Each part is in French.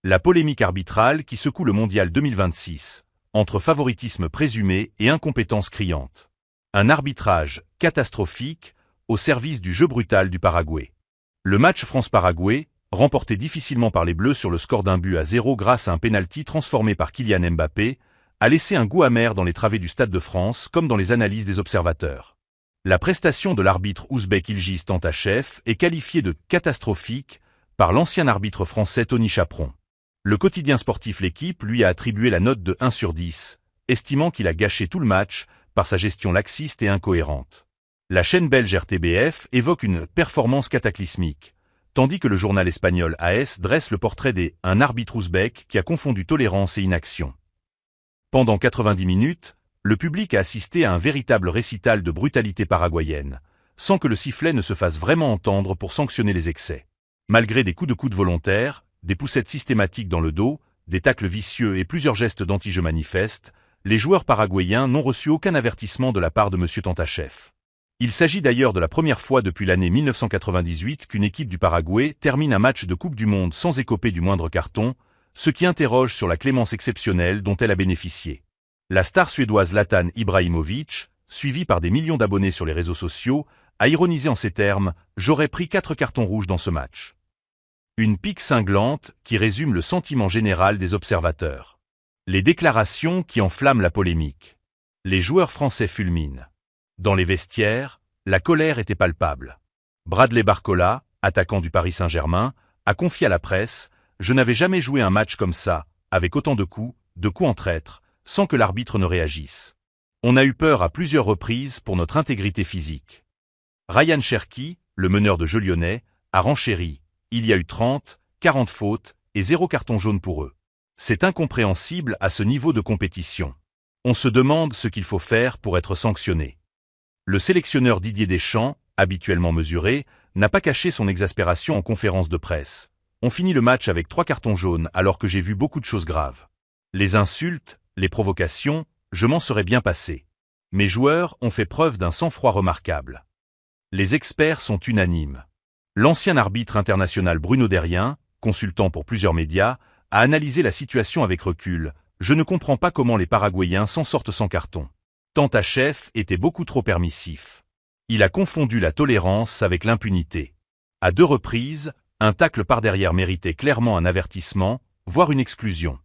La polémique arbitrale qui secoue le mondial 2026, entre favoritisme présumé et incompétence criante. Un arbitrage catastrophique au service du jeu brutal du Paraguay. Le match France-Paraguay, remporté difficilement par les Bleus sur le score d'1-0 grâce à un pénalty transformé par Kylian Mbappé, a laissé un goût amer dans les travées du Stade de France comme dans les analyses des observateurs. La prestation de l'arbitre ouzbek Ilgiz Tantachev est qualifiée de catastrophique par l'ancien arbitre français Tony Chaperon. Le quotidien sportif L'Équipe lui a attribué la note de 1 sur 10, estimant qu'il a gâché tout le match par sa gestion laxiste et incohérente. La chaîne belge RTBF évoque une performance cataclysmique, tandis que le journal espagnol AS dresse le portrait d'un arbitre ouzbek qui a confondu tolérance et inaction. Pendant 90 minutes, le public a assisté à un véritable récital de brutalité paraguayenne, sans que le sifflet ne se fasse vraiment entendre pour sanctionner les excès. Malgré des coups de coude volontaires, des poussettes systématiques dans le dos, des tacles vicieux et plusieurs gestes d'anti-jeu manifestes, les joueurs paraguayens n'ont reçu aucun avertissement de la part de M. Tantachev. Il s'agit d'ailleurs de la première fois depuis l'année 1998 qu'une équipe du Paraguay termine un match de Coupe du Monde sans écoper du moindre carton, ce qui interroge sur la clémence exceptionnelle dont elle a bénéficié. La star suédoise Zlatan Ibrahimovic, suivie par des millions d'abonnés sur les réseaux sociaux, a ironisé en ces termes « J'aurais pris 4 cartons rouges dans ce match ». Une pique cinglante qui résume le sentiment général des observateurs. Les déclarations qui enflamment la polémique. Les joueurs français fulminent. Dans les vestiaires, la colère était palpable. Bradley Barcola, attaquant du Paris Saint-Germain, a confié à la presse « Je n'avais jamais joué un match comme ça, avec autant de coups en traître, sans que l'arbitre ne réagisse. On a eu peur à plusieurs reprises pour notre intégrité physique. » Ryan Cherki, le meneur de jeu lyonnais, a renchéri. Il y a eu 30, 40 fautes et 0 carton jaune pour eux. C'est incompréhensible à ce niveau de compétition. On se demande ce qu'il faut faire pour être sanctionné. Le sélectionneur Didier Deschamps, habituellement mesuré, n'a pas caché son exaspération en conférence de presse. On finit le match avec 3 cartons jaunes alors que j'ai vu beaucoup de choses graves. Les insultes, les provocations, je m'en serais bien passé. Mes joueurs ont fait preuve d'un sang-froid remarquable. Les experts sont unanimes. L'ancien arbitre international Bruno Derrien, consultant pour plusieurs médias, a analysé la situation avec recul. Je ne comprends pas comment les Paraguayens s'en sortent sans carton. Tantachev était beaucoup trop permissif. Il a confondu la tolérance avec l'impunité. À 2 reprises, un tacle par derrière méritait clairement un avertissement, voire une exclusion.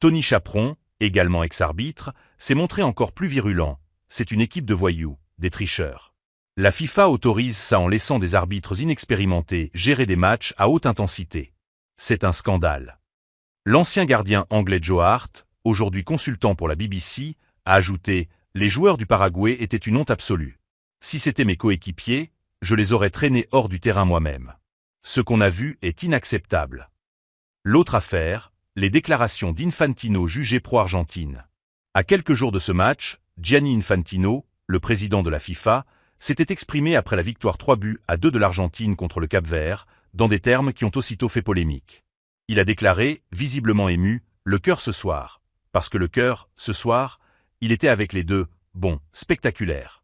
Tony Chaperon, également ex-arbitre, s'est montré encore plus virulent. C'est une équipe de voyous, des tricheurs. La FIFA autorise ça en laissant des arbitres inexpérimentés gérer des matchs à haute intensité. C'est un scandale. L'ancien gardien anglais Joe Hart, aujourd'hui consultant pour la BBC, a ajouté « Les joueurs du Paraguay étaient une honte absolue. Si c'était mes coéquipiers, je les aurais traînés hors du terrain moi-même. Ce qu'on a vu est inacceptable. » L'autre affaire, les déclarations d'Infantino jugé pro-Argentine. À quelques jours de ce match, Gianni Infantino, le président de la FIFA, s'était exprimé après la victoire 3-2 de l'Argentine contre le Cap-Vert, dans des termes qui ont aussitôt fait polémique. Il a déclaré, visiblement ému, « Le cœur ce soir », parce que le cœur, ce soir, il était avec les deux, bon, spectaculaire.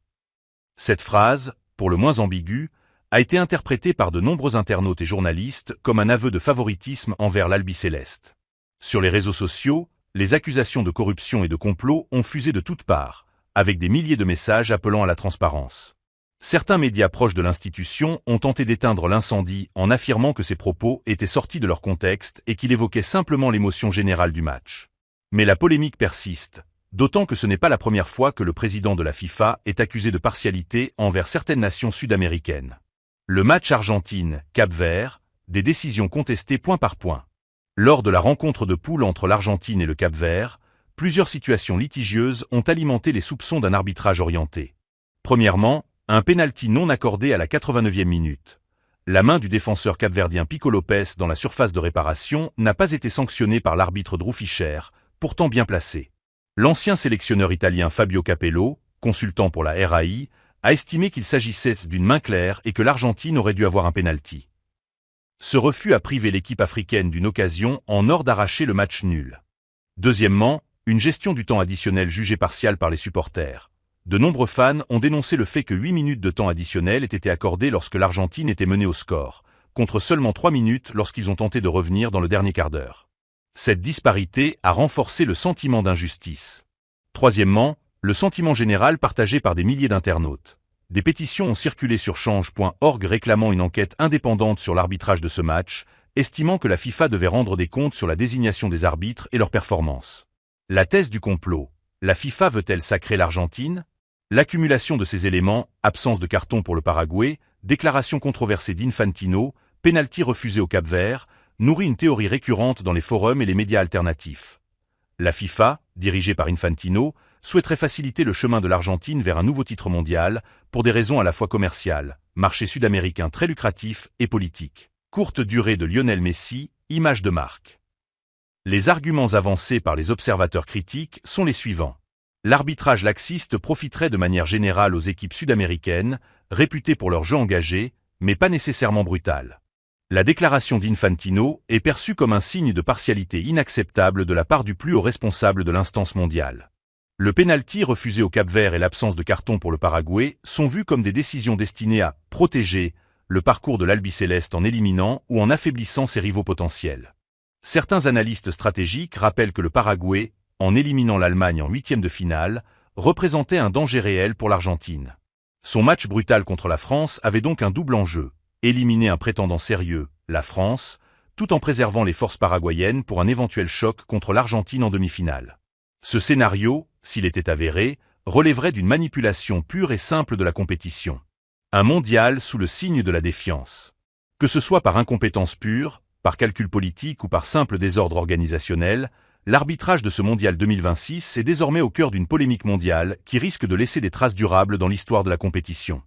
Cette phrase, pour le moins ambiguë, a été interprétée par de nombreux internautes et journalistes comme un aveu de favoritisme envers l'Albicéleste. Sur les réseaux sociaux, les accusations de corruption et de complot ont fusé de toutes parts, avec des milliers de messages appelant à la transparence. Certains médias proches de l'institution ont tenté d'éteindre l'incendie en affirmant que ces propos étaient sortis de leur contexte et qu'il évoquait simplement l'émotion générale du match. Mais la polémique persiste, d'autant que ce n'est pas la première fois que le président de la FIFA est accusé de partialité envers certaines nations sud-américaines. Le match Argentine-Cap-Vert, des décisions contestées point par point. Lors de la rencontre de poule entre l'Argentine et le Cap-Vert, plusieurs situations litigieuses ont alimenté les soupçons d'un arbitrage orienté. Premièrement, un pénalty non accordé à la 89e minute. La main du défenseur capverdien Pico Lopez dans la surface de réparation n'a pas été sanctionnée par l'arbitre Drew Fischer, pourtant bien placé. L'ancien sélectionneur italien Fabio Capello, consultant pour la RAI, a estimé qu'il s'agissait d'une main claire et que l'Argentine aurait dû avoir un pénalty. Ce refus a privé l'équipe africaine d'une occasion en or d'arracher le match nul. Deuxièmement, une gestion du temps additionnel jugée partiale par les supporters. De nombreux fans ont dénoncé le fait que 8 minutes de temps additionnel aient été accordées lorsque l'Argentine était menée au score, contre seulement 3 minutes lorsqu'ils ont tenté de revenir dans le dernier quart d'heure. Cette disparité a renforcé le sentiment d'injustice. Troisièmement, le sentiment général partagé par des milliers d'internautes. Des pétitions ont circulé sur change.org réclamant une enquête indépendante sur l'arbitrage de ce match, estimant que la FIFA devait rendre des comptes sur la désignation des arbitres et leurs performances. La thèse du complot. La FIFA veut-elle sacrer l'Argentine? L'accumulation de ces éléments, absence de carton pour le Paraguay, déclaration controversée d'Infantino, pénalty refusé au Cap-Vert, nourrit une théorie récurrente dans les forums et les médias alternatifs. La FIFA, dirigée par Infantino, souhaiterait faciliter le chemin de l'Argentine vers un nouveau titre mondial, pour des raisons à la fois commerciales, marché sud-américain très lucratif et politique. Courte durée de Lionel Messi, image de marque. Les arguments avancés par les observateurs critiques sont les suivants. L'arbitrage laxiste profiterait de manière générale aux équipes sud-américaines, réputées pour leur jeu engagé, mais pas nécessairement brutal. La déclaration d'Infantino est perçue comme un signe de partialité inacceptable de la part du plus haut responsable de l'instance mondiale. Le pénalty refusé au Cap-Vert et l'absence de carton pour le Paraguay sont vus comme des décisions destinées à protéger le parcours de l'Albiceleste en éliminant ou en affaiblissant ses rivaux potentiels. Certains analystes stratégiques rappellent que le Paraguay, en éliminant l'Allemagne en huitième de finale, représentait un danger réel pour l'Argentine. Son match brutal contre la France avait donc un double enjeu, éliminer un prétendant sérieux, la France, tout en préservant les forces paraguayennes pour un éventuel choc contre l'Argentine en demi-finale. Ce scénario, s'il était avéré, relèverait d'une manipulation pure et simple de la compétition. Un mondial sous le signe de la défiance. Que ce soit par incompétence pure, par calcul politique ou par simple désordre organisationnel, l'arbitrage de ce mondial 2026 est désormais au cœur d'une polémique mondiale qui risque de laisser des traces durables dans l'histoire de la compétition.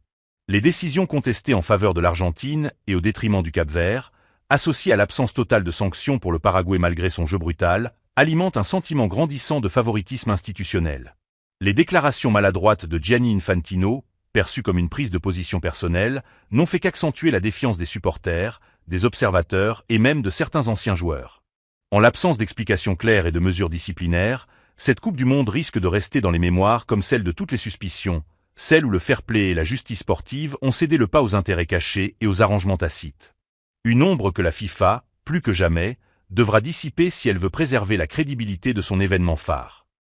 Les décisions contestées en faveur de l'Argentine et au détriment du Cap-Vert, associées à l'absence totale de sanctions pour le Paraguay malgré son jeu brutal, alimentent un sentiment grandissant de favoritisme institutionnel. Les déclarations maladroites de Gianni Infantino, perçues comme une prise de position personnelle, n'ont fait qu'accentuer la défiance des supporters, des observateurs et même de certains anciens joueurs. En l'absence d'explications claires et de mesures disciplinaires, cette Coupe du Monde risque de rester dans les mémoires comme celle de toutes les suspicions, celle où le fair-play et la justice sportive ont cédé le pas aux intérêts cachés et aux arrangements tacites. Une ombre que la FIFA, plus que jamais, devra dissiper si elle veut préserver la crédibilité de son événement phare.